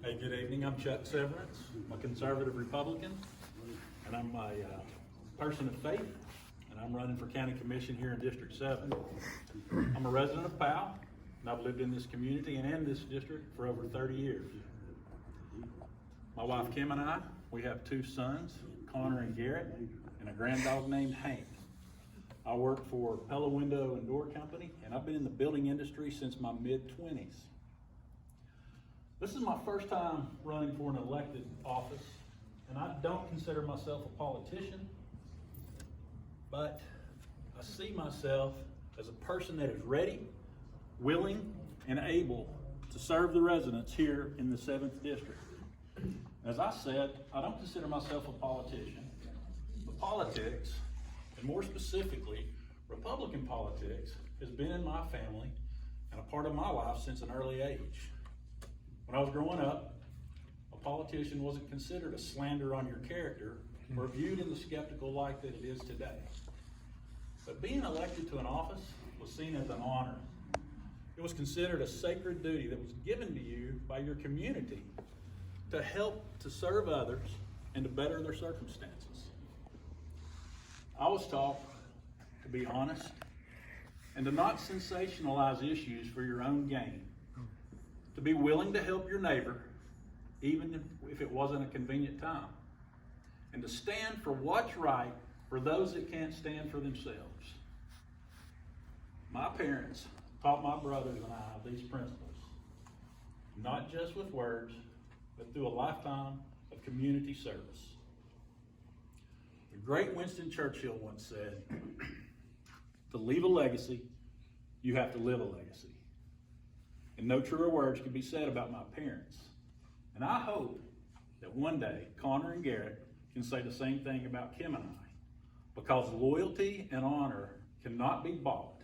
Hey, good evening. I'm Chuck Severance. I'm a conservative Republican, and I'm a person of faith, and I'm running for county commission here in District 7. I'm a resident of Powell, and I've lived in this community and in this district for over 30 years. My wife Kim and I, we have two sons, Connor and Garrett, and a granddog named Hank. I work for Powell Window and Door Company, and I've been in the building industry since my mid-20s. This is my first time running for an elected office, and I don't consider myself a politician, but I see myself as a person that is ready, willing, and able to serve the residents here in the 7th District. As I said, I don't consider myself a politician, but politics, and more specifically, Republican politics, has been in my family and a part of my life since an early age. When I was growing up, a politician wasn't considered a slander on your character or viewed in the skeptical light that it is today. But being elected to an office was seen as an honor. It was considered a sacred duty that was given to you by your community to help to serve others and to better their circumstances. I was taught to be honest and to not sensationalize issues for your own gain. To be willing to help your neighbor, even if it wasn't a convenient time. And to stand for what's right for those that can't stand for themselves. My parents taught my brothers and I these principles, not just with words, but through a lifetime of community service. The great Winston Churchill once said, to leave a legacy, you have to live a legacy. And no truer words could be said about my parents. And I hope that one day Connor and Garrett can say the same thing about Kim and I, because loyalty and honor cannot be bought,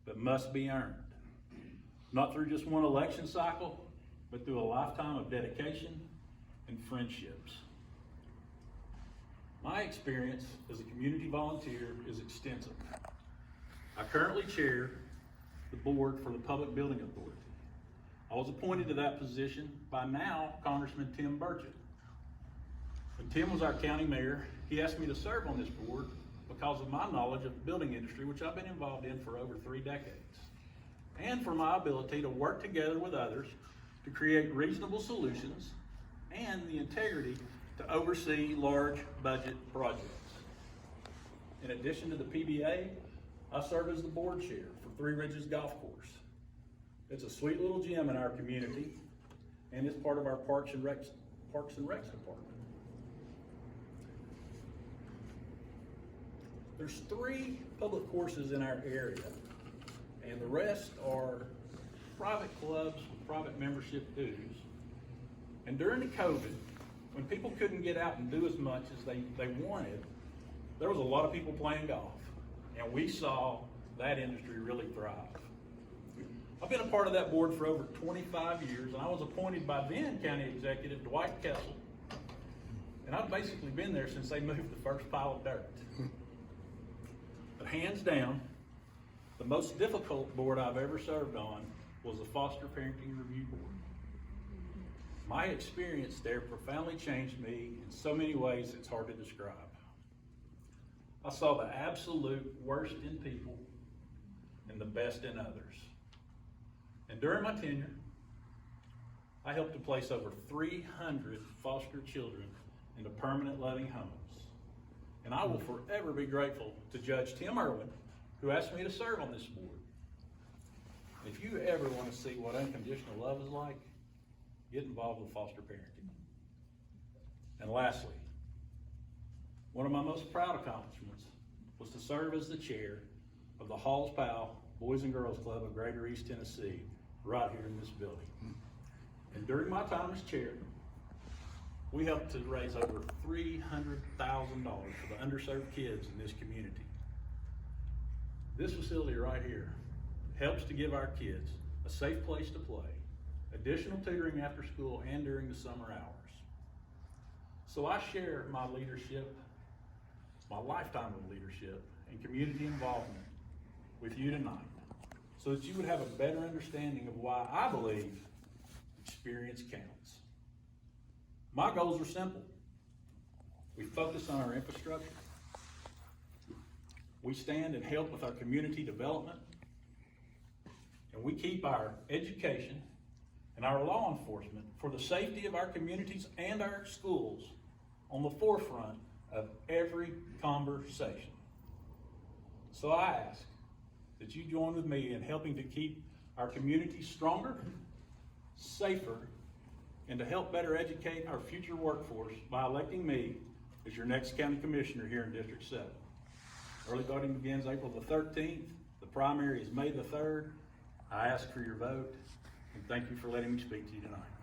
but must be earned. Not through just one election cycle, but through a lifetime of dedication and friendships. My experience as a community volunteer is extensive. I currently chair the board for the Public Building Authority. I was appointed to that position by now Congressman Tim Burchett. When Tim was our county mayor, he asked me to serve on this board because of my knowledge of the building industry, which I've been involved in for over 3 decades, and for my ability to work together with others to create reasonable solutions and the integrity to oversee large budget projects. In addition to the PBA, I serve as the board chair for Three Ridges Golf Course. It's a sweet little gym in our community, and it's part of our Parks and Recs department. There's 3 public courses in our area, and the rest are private clubs with private membership dues. And during the COVID, when people couldn't get out and do as much as they wanted, there was a lot of people playing golf, and we saw that industry really thrive. I've been a part of that board for over 25 years, and I was appointed by then County Executive Dwight Kessel. And I've basically been there since they moved the first pile of dirt. But hands down, the most difficult board I've ever served on was the Foster Parenting Review Board. My experience there profoundly changed me in so many ways it's hard to describe. I saw the absolute worst in people and the best in others. And during my tenure, I helped to place over 300 foster children into permanent loving homes. And I will forever be grateful to Judge Tim Irwin, who asked me to serve on this board. If you ever want to see what unconditional love is like, get involved with foster parenting. And lastly, one of my most proud accomplishments was to serve as the chair of the Halls Powell Boys and Girls Club of Greater East Tennessee, right here in this building. And during my time as chair, we helped to raise over $300,000 for the underserved kids in this community. This facility right here helps to give our kids a safe place to play, additional tutoring after school and during the summer hours. So I share my leadership, my lifetime of leadership and community involvement with you tonight, so that you would have a better understanding of why I believe experience counts. My goals are simple. We focus on our infrastructure. We stand and help with our community development. And we keep our education and our law enforcement for the safety of our communities and our schools on the forefront of every conversation. So I ask that you join with me in helping to keep our communities stronger, safer, and to help better educate our future workforce by electing me as your next county commissioner here in District 7. Early voting begins April the 13th. The primary is May the 3rd. I ask for your vote, and thank you for letting me speak to you tonight.